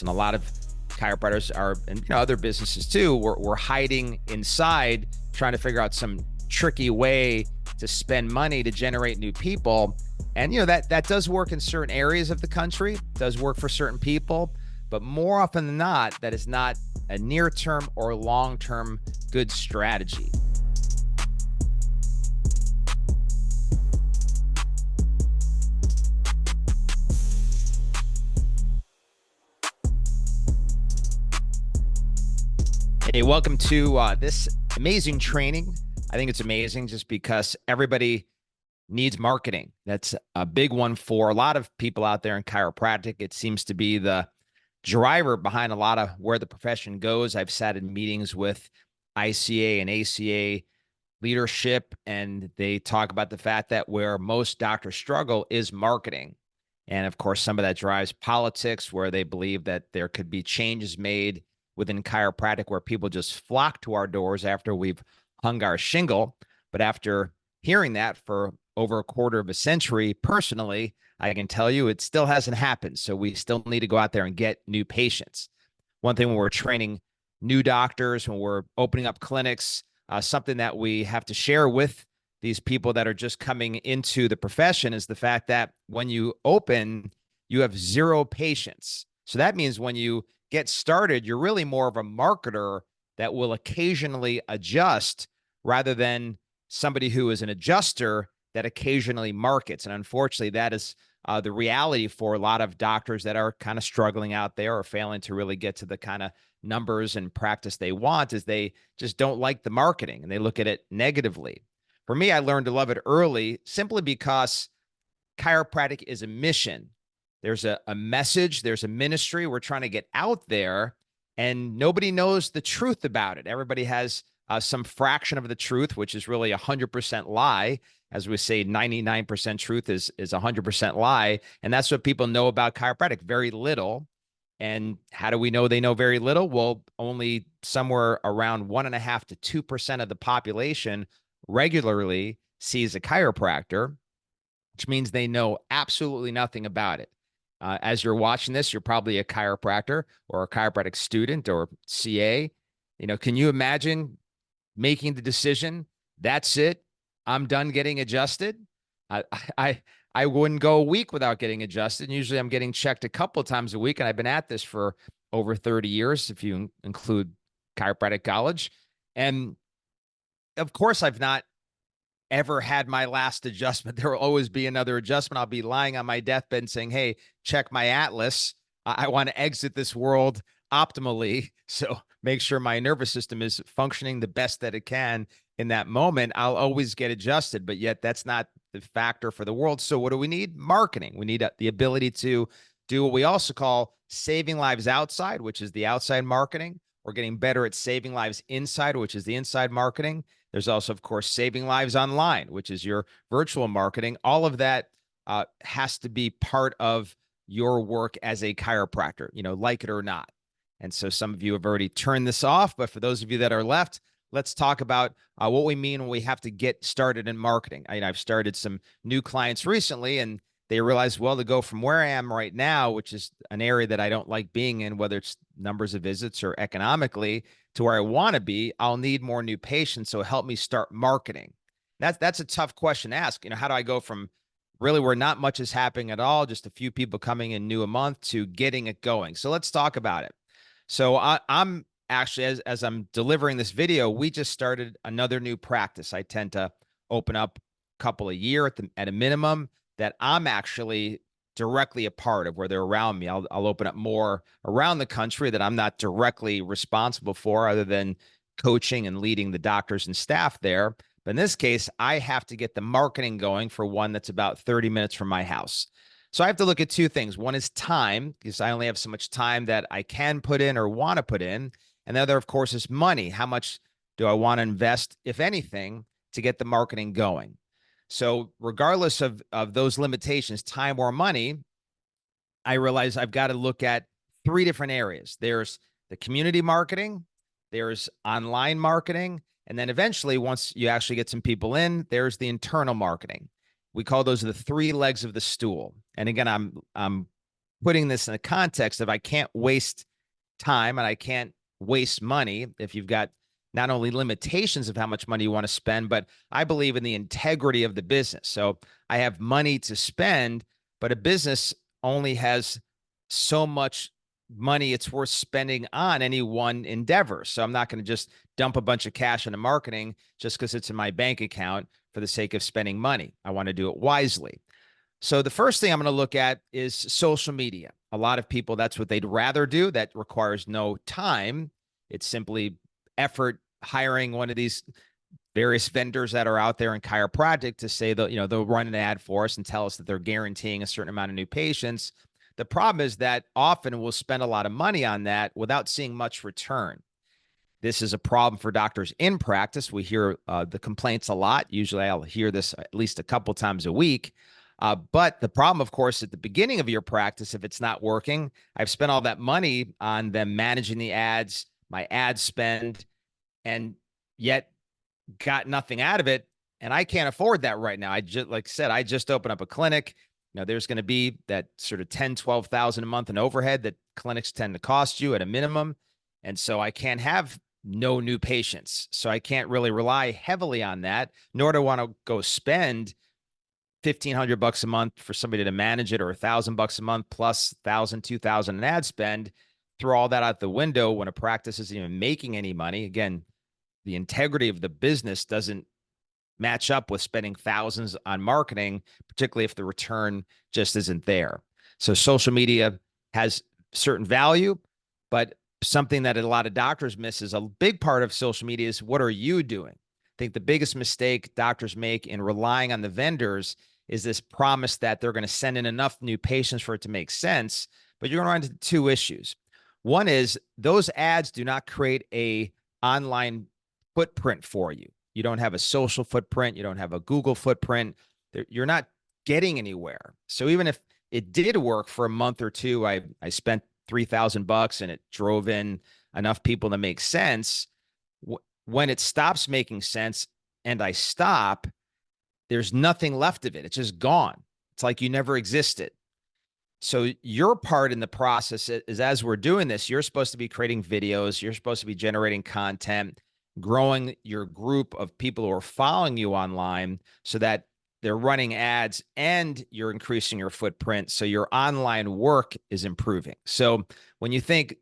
And a lot of chiropractors are, and other businesses too, we're hiding inside trying to figure out some tricky way to spend money to generate new people. And that does work in certain areas of the country, does work for certain people, but more often than not, that is not a near-term or long-term good strategy. Hey, welcome to this amazing training. I think it's amazing just because everybody needs marketing. That's a big one for a lot of people out there in chiropractic. It seems to be the driver behind a lot of where the profession goes. I've sat in meetings with ICA and ACA leadership, and they talk about the fact that where most doctors struggle is marketing. And of course, some of that drives politics, where they believe that there could be changes made within chiropractic where people just flock to our doors after we've hung our shingle. But after hearing that for over a quarter of a century, personally, I can tell you it still hasn't happened. So we still need to go out there and get new patients. One thing when we're training new doctors, when we're opening up clinics, something that we have to share with these people that are just coming into the profession is the fact that when you open, you have zero patients. So that means when you get started, you're really more of a marketer that will occasionally adjust rather than somebody who is an adjuster that occasionally markets. And unfortunately, that is the reality for a lot of doctors that are kind of struggling out there or failing to really get to the kind of numbers and practice they want, is they just don't like the marketing and they look at it negatively. For me, I learned to love it early simply because chiropractic is a mission. There's a message, there's a ministry. We're trying to get out there, and nobody knows the truth about it. Everybody has some fraction of the truth, which is really 100% lie. As we say, 99% truth is 100% lie. And that's what people know about chiropractic, very little. And how do we know they know very little? Well, only somewhere around 1.5% to 2% of the population regularly sees a chiropractor, which means they know absolutely nothing about it. As you're watching this, you're probably a chiropractor or a chiropractic student or CA. Can you imagine making the decision? That's it. I'm done getting adjusted. I I I wouldn't go a week without getting adjusted. And usually I'm getting checked a couple of times a week. And I've been at this for over 30 years, if you include chiropractic college. And of course, I've not ever had my last adjustment. There will always be another adjustment. I'll be lying on my deathbed saying, hey, check my atlas. I want to exit this world optimally. So make sure my nervous system is functioning the best that it can in that moment. I'll always get adjusted, but yet that's not the factor for the world. So what do we need? Marketing. We need the ability to do what we also call saving lives outside, which is the outside marketing. We're getting better at saving lives inside, which is the inside marketing. There's also, of course, saving lives online, which is your virtual marketing. All of that has to be part of your work as a chiropractor, like it or not. And so some of you have already turned this off, but for those of you that are left, let's talk about what we mean when we have to get started in marketing. I've started some new clients recently, and they realize, well, to go from where I am right now, which is an area that I don't like being in, whether it's numbers of visits or economically, to where I want to be, I'll need more new patients. So help me start marketing. That's a tough question to ask. How do I go from really where not much is happening at all, just a few people coming in new a month, to getting it going? So let's talk about it. So I'm actually, as I'm delivering this video, we just started another new practice. I tend to open up a couple a year at a minimum that I'm actually directly a part of, where they're around me. I'll open up more around the country that I'm not directly responsible for, other than coaching and leading the doctors and staff there. But in this case, I have to get the marketing going for one that's about 30 minutes from my house. So I have to look at two things. One is time, because I only have so much time that I can put in or want to put in. And the other, of course, is money. How much do I want to invest, if anything, to get the marketing going? So regardless of those limitations, time or money, I realize I've got to look at three different areas. There's the community marketing, there's online marketing, and then eventually, once you actually get some people in, there's the internal marketing. We call those the three legs of the stool. And again, I'm putting this in the context of I can't waste time and I can't waste money if you've got not only limitations of how much money you want to spend, but I believe in the integrity of the business. So I have money to spend, but a business only has so much money it's worth spending on any one endeavor. So I'm not going to just dump a bunch of cash into marketing just because it's in my bank account for the sake of spending money. I want to do it wisely. So the first thing I'm going to look at is social media. A lot of people, that's what they'd rather do. That requires no time. It's simply effort hiring one of these various vendors that are out there in chiropractic to say that, they'll run an ad for us and tell us that they're guaranteeing a certain amount of new patients. The problem is that often we'll spend a lot of money on that without seeing much return. This is a problem for doctors in practice. We hear the complaints a lot. Usually I'll hear this at least a couple times a week. But the problem, of course, at the beginning of your practice, if it's not working, I've spent all that money on them managing the ads, my ad spend, and yet got nothing out of it. And I can't afford that right now. Like I said, I just opened up a clinic. There's going to be that sort of 10, 12,000 a month in overhead that clinics tend to cost you at a minimum. And so I can't have no new patients. So I can't really rely heavily on that, nor do I want to go spend $1,500 a month for somebody to manage it, or $1,000 a month plus 1,000, 2,000 in ad spend. Throw all that out the window when a practice isn't even making any money. Again, the integrity of the business doesn't match up with spending thousands on marketing, particularly if the return just isn't there. So social media has certain value, but something that a lot of doctors miss is a big part of social media is what are you doing? I think the biggest mistake doctors make in relying on the vendors is this promise that they're going to send in enough new patients for it to make sense, but you're going to run into two issues. One is those ads do not create a online footprint for you. You don't have a social footprint. You don't have a Google footprint. You're not getting anywhere. So even if it did work for a month or two, I spent $3,000 and it drove in enough people to make sense. When it stops making sense and I stop, there's nothing left of it. It's just gone. It's like you never existed. So your part in the process is, as we're doing this, you're supposed to be creating videos. You're supposed to be generating content, growing your group of people who are following you online so that they're running ads and you're increasing your footprint. So your online work is improving. So when you think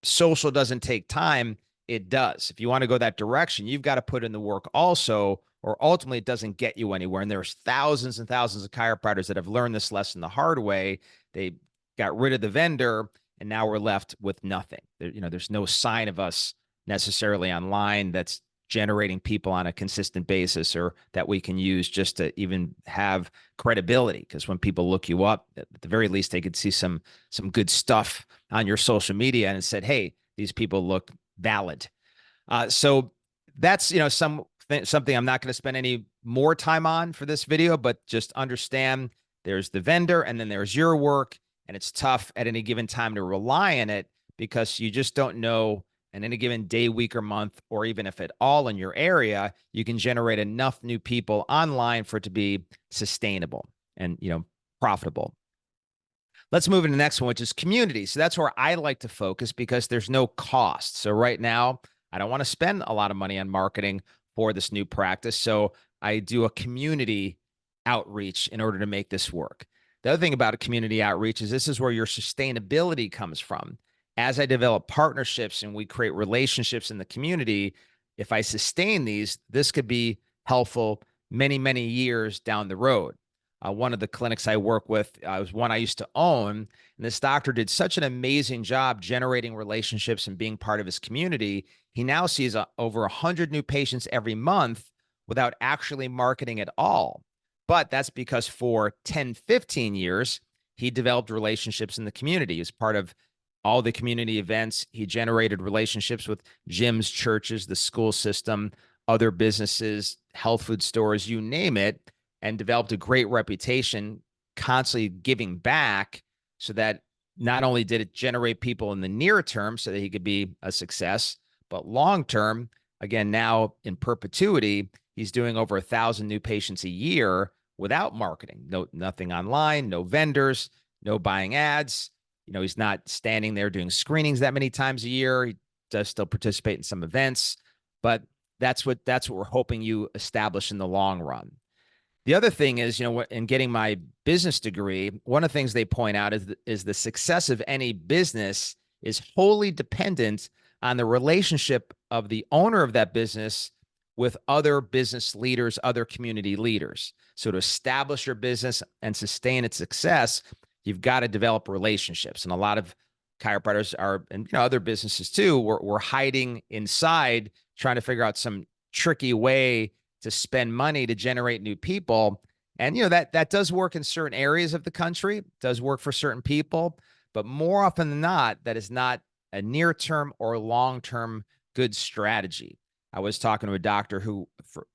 social doesn't take time, it does. If you want to go that direction, you've got to put in the work also, or ultimately it doesn't get you anywhere. And there's thousands and thousands of chiropractors that have learned this lesson the hard way. They got rid of the vendor and now we're left with nothing. There's no sign of us necessarily online that's generating people on a consistent basis, or that we can use just to even have credibility. Because when people look you up, at the very least, they could see some good stuff on your social media and said, hey, these people look valid. So that's, something I'm not going to spend any more time on for this video, but just understand there's the vendor and then there's your work. And it's tough at any given time to rely on it because you just don't know in any given day, week, or month, or even if at all in your area, you can generate enough new people online for it to be sustainable and, profitable. Let's move into the next one, which is community. So that's where I like to focus because there's no cost. So right now, I don't want to spend a lot of money on marketing for this new practice. So I do a community outreach in order to make this work. The other thing about a community outreach is this is where your sustainability comes from. As I develop partnerships and we create relationships in the community, if I sustain these, this could be helpful many, many years down the road. One of the clinics I work with was one I used to own, and this doctor did such an amazing job generating relationships and being part of his community. He now sees over 100 new patients every month without actually marketing at all. But that's because for 10, 15 years, he developed relationships in the community. He was part of all the community events. He generated relationships with gyms, churches, the school system, other businesses, health food stores, you name it, and developed a great reputation, constantly giving back so that not only did it generate people in the near term so that he could be a success, but long term, again, now in perpetuity, he's doing over 1,000 new patients a year without marketing. Nothing online, no vendors, no buying ads. He's not standing there doing screenings that many times a year. He does still participate in some events, but that's what we're hoping you establish in the long run. The other thing is, in getting my business degree, one of the things they point out is the success of any business is wholly dependent on the relationship of the owner of that business with other business leaders, other community leaders. So to establish your business and sustain its success, you've got to develop relationships. And a lot of chiropractors are, and other businesses too, we're hiding inside trying to figure out some tricky way to spend money to generate new people. And that does work in certain areas of the country, does work for certain people, but more often than not, that is not a near-term or long-term good strategy. I was talking to a doctor who,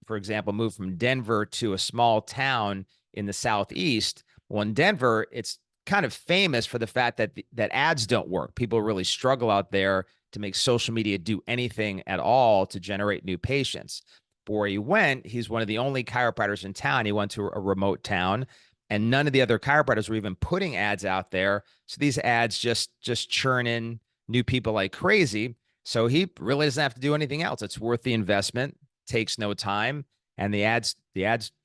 for example, moved from Denver to a small town in the Southeast. Well, in Denver, it's kind of famous for the fact that ads don't work. People really struggle out there to make social media do anything at all to generate new patients. But where he went, he's one of the only chiropractors in town. He went to a remote town, and none of the other chiropractors were even putting ads out there. So these ads just churn in new people like crazy. So he really doesn't have to do anything else. It's worth the investment, takes no time, and the ads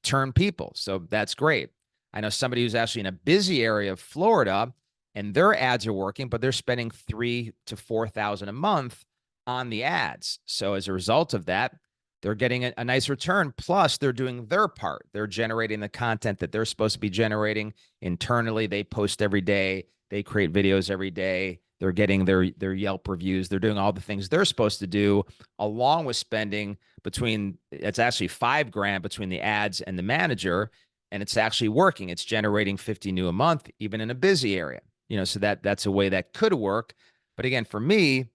turn people. So that's great. I know somebody who's actually in a busy area of Florida, and their ads are working, but they're spending $3,000 to $4,000 a month on the ads. So as a result of that, they're getting a nice return. Plus, they're doing their part. They're generating the content that they're supposed to be generating internally. They post every day. They create videos every day. They're getting their Yelp reviews. They're doing all the things they're supposed to do, along with spending it's actually $5,000 between the ads and the manager, and it's actually working. It's generating 50 new a month, even in a busy area. So that's a way that could work. But again, for me,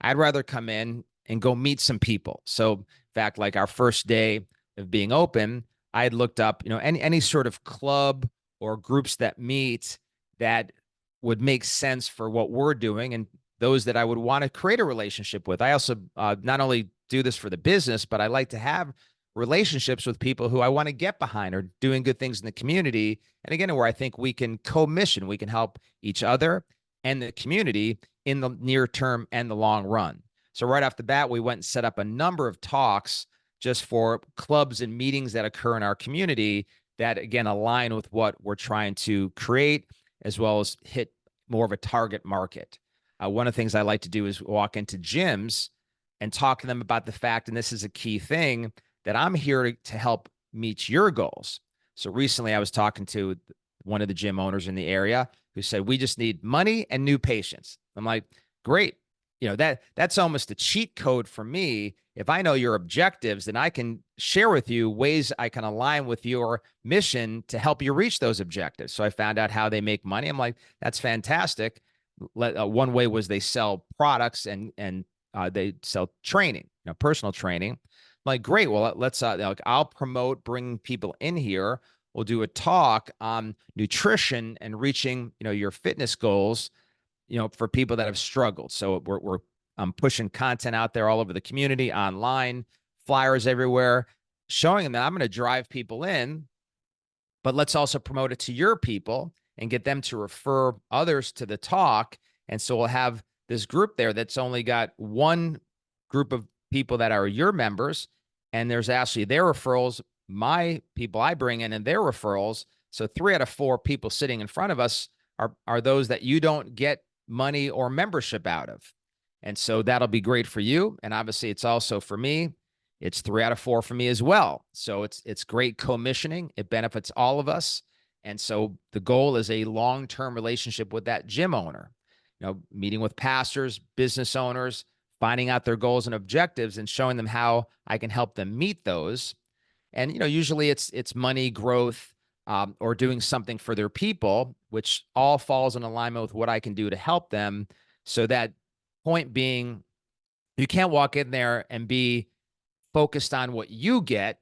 I'd rather come in and go meet some people. So in fact, like our first day of being open, I had looked up, any sort of club or groups that meet that would make sense for what we're doing and those that I would want to create a relationship with. I also not only do this for the business, but I like to have relationships with people who I want to get behind or doing good things in the community. And again, where I think we can co-mission, we can help each other and the community in the near term and the long run. So right off the bat, we went and set up a number of talks just for clubs and meetings that occur in our community that, again, align with what we're trying to create, as well as hit more of a target market. One of the things I like to do is walk into gyms and talk to them about the fact, and this is a key thing, that I'm here to help meet your goals. So recently I was talking to one of the gym owners in the area who said, we just need money and new patients. I'm like, great. That's almost a cheat code for me. If I know your objectives, then I can share with you ways I can align with your mission to help you reach those objectives. So I found out how they make money. I'm like, that's fantastic. One way was they sell products and they sell training, personal training. I'm like, great. Well, let's I'll promote bringing people in here. We'll do a talk on nutrition and reaching, your fitness goals, for people that have struggled. So I'm pushing content out there all over the community, online, flyers everywhere, showing them that I'm going to drive people in, but let's also promote it to your people and get them to refer others to the talk. And so we'll have this group there that's only got one group of people that are your members, and there's actually their referrals, my people I bring in, and their referrals. So 3 out of 4 people sitting in front of us are those that you don't get money or membership out of. And so that'll be great for you. And obviously it's also for me. It's 3 out of 4 for me as well. So it's great commissioning. It benefits all of us. And so the goal is a long-term relationship with that gym owner, meeting with pastors, business owners, finding out their goals and objectives and showing them how I can help them meet those. And, usually it's money, growth, or doing something for their people, which all falls in alignment with what I can do to help them. So that point being, you can't walk in there and be focused on what you get.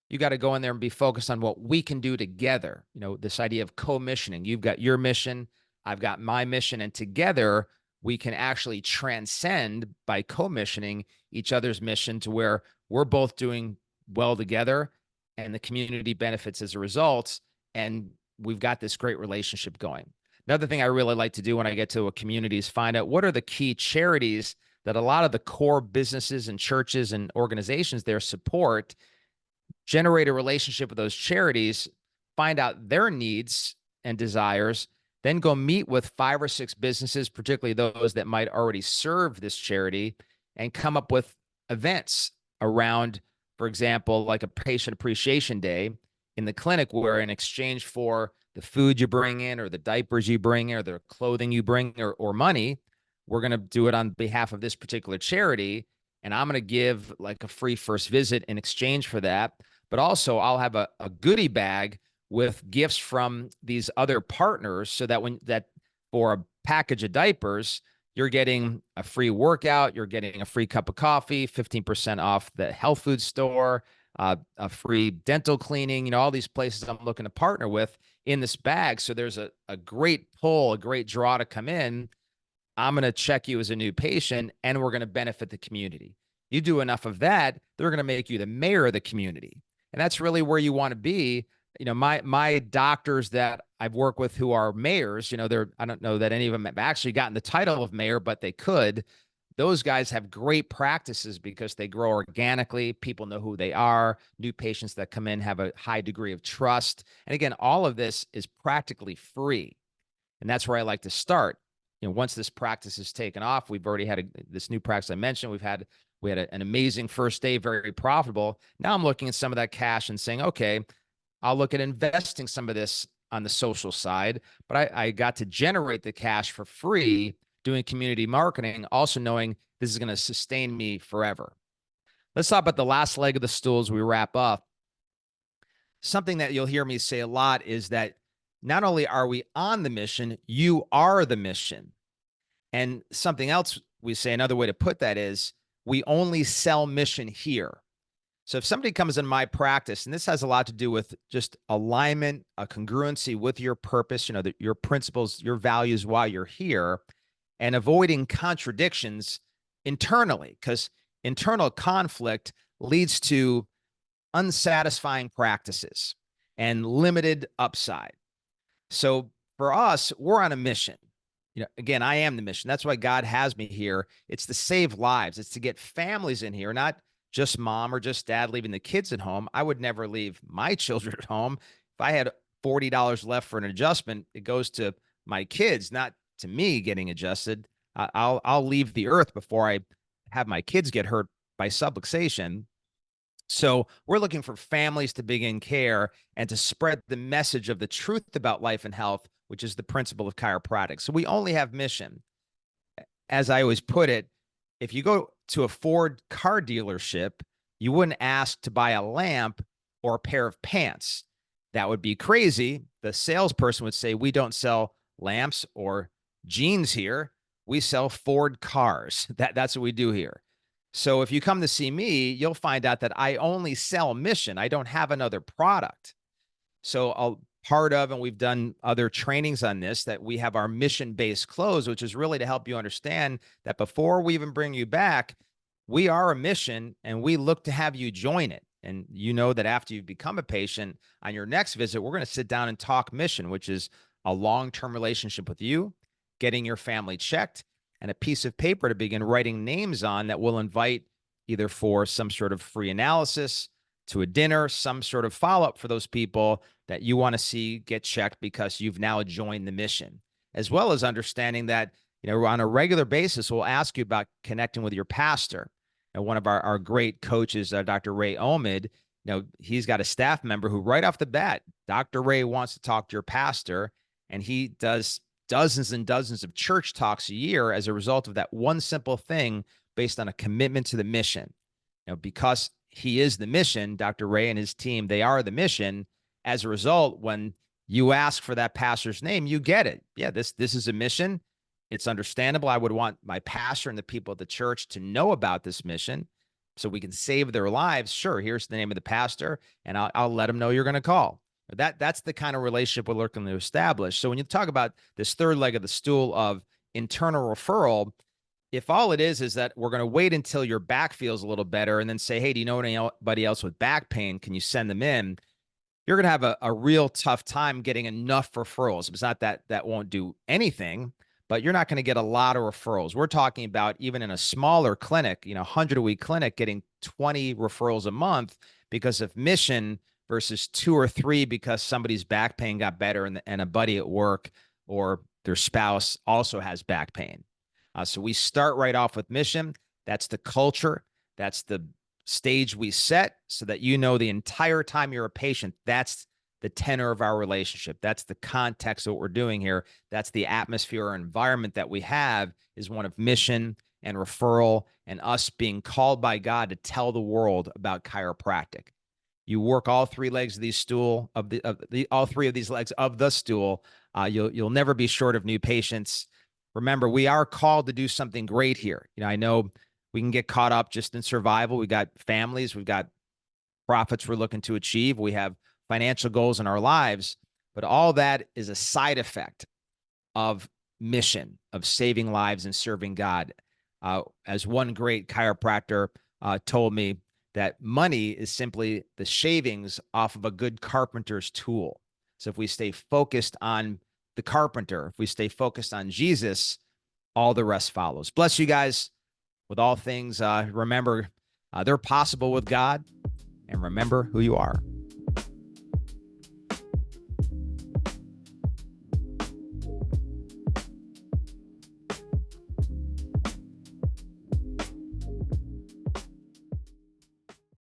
You got to go in there and be focused on what we can do together. This idea of co-missioning. You've got your mission, I've got my mission, and together we can actually transcend by co-missioning each other's mission to where we're both doing well together and the community benefits as a result. And we've got this great relationship going. Another thing I really like to do when I get to a community is find out what are the key charities that a lot of the core businesses and churches and organizations there support, generate a relationship with those charities, find out their needs and desires, then go meet with 5 or 6 businesses, particularly those that might already serve this charity, and come up with events around, for example, like a patient appreciation day in the clinic, where in exchange for the food you bring in or the diapers you bring in or the clothing you bring or money, we're going to do it on behalf of this particular charity. And I'm going to give like a free first visit in exchange for that. But also I'll have a goodie bag with gifts from these other partners, so that when that for a package of diapers, you're getting a free workout, you're getting a free cup of coffee, 15% off the health food store, a free dental cleaning, all these places I'm looking to partner with in this bag. So there's a great pull, a great draw to come in. I'm going to check you as a new patient, and we're going to benefit the community. You do enough of that, they're going to make you the mayor of the community. And that's really where you want to be. My doctors that I've worked with who are mayors, I don't know that any of them have actually gotten the title of mayor, but they could. Those guys have great practices because they grow organically. People know who they are. New patients that come in have a high degree of trust. And again, all of this is practically free. And that's where I like to start. Once this practice is taken off, we've already had this new practice I mentioned. We had an amazing first day, very profitable. Now I'm looking at some of that cash and saying, okay, I'll look at investing some of this on the social side, but I got to generate the cash for free doing community marketing, also knowing this is going to sustain me forever. Let's talk about the last leg of the stool as we wrap up. Something that you'll hear me say a lot is that not only are we on the mission, you are the mission. And something else we say, another way to put that is, we only sell mission here. So if somebody comes in my practice, and this has a lot to do with just alignment, a congruency with your purpose, your principles, your values while you're here, and avoiding contradictions internally, because internal conflict leads to unsatisfying practices and limited upside. So for us, we're on a mission. Again, I am the mission. That's why God has me here. It's to save lives. It's to get families in here, not just mom or just dad leaving the kids at home. I would never leave my children at home. If I had $40 left for an adjustment, it goes to my kids, not to me getting adjusted. I'll leave the earth before I have my kids get hurt by subluxation. So we're looking for families to begin care and to spread the message of the truth about life and health, which is the principle of chiropractic. So we only have mission. As I always put it, if you go to a Ford car dealership, you wouldn't ask to buy a lamp or a pair of pants. That would be crazy. The salesperson would say, we don't sell lamps or jeans here. We sell Ford cars. That's what we do here. So if you come to see me, you'll find out that I only sell mission. I don't have another product. So and we've done other trainings on this, that we have our mission-based close, which is really to help you understand that before we even bring you back, we are a mission and we look to have you join it. And that after you've become a patient, on your next visit, we're going to sit down and talk mission, which is a long-term relationship with you, getting your family checked, and a piece of paper to begin writing names on that we'll invite either for some sort of free analysis, to a dinner, some sort of follow-up for those people that you want to see get checked because you've now joined the mission, as well as understanding that, on a regular basis, we'll ask you about connecting with your pastor. And one of our great coaches, Dr. Ray Omid, he's got a staff member who right off the bat, Dr. Ray wants to talk to your pastor, and he does dozens and dozens of church talks a year as a result of that one simple thing based on a commitment to the mission. Because he is the mission, Dr. Ray and his team, they are the mission. As a result, when you ask for that pastor's name, you get it. Yeah, this is a mission. It's understandable. I would want my pastor and the people at the church to know about this mission so we can save their lives. Sure, here's the name of the pastor, and I'll let them know you're going to call. That's the kind of relationship we're looking to establish. So when you talk about this third leg of the stool of internal referral, if all it is that we're going to wait until your back feels a little better and then say, hey, do you know anybody else with back pain? Can you send them in? you're going to have a real tough time getting enough referrals. It's not that that won't do anything, but you're not going to get a lot of referrals. We're talking about even in a smaller clinic, 100-a-week clinic, getting 20 referrals a month because of mission versus 2 or 3 because somebody's back pain got better and a buddy at work or their spouse also has back pain. So we start right off with mission. That's the culture. That's the stage we set so that the entire time you're a patient, that's the tenor of our relationship. That's the context of what we're doing here. That's the atmosphere or environment that we have is one of mission and referral and us being called by God to tell the world about chiropractic. You work all 3 legs of these stool all 3 of these legs of the stool. You'll never be short of new patients. Remember, we are called to do something great here. I know we can get caught up just in survival. We got families, we've got profits we're looking to achieve. We have financial goals in our lives, but all that is a side effect of mission, of saving lives and serving God. As one great chiropractor told me, that money is simply the shavings off of a good carpenter's tool. So if we stay focused on the carpenter, if we stay focused on Jesus, all the rest follows. Bless you guys with all things. Remember, they're possible with God, and remember who you are.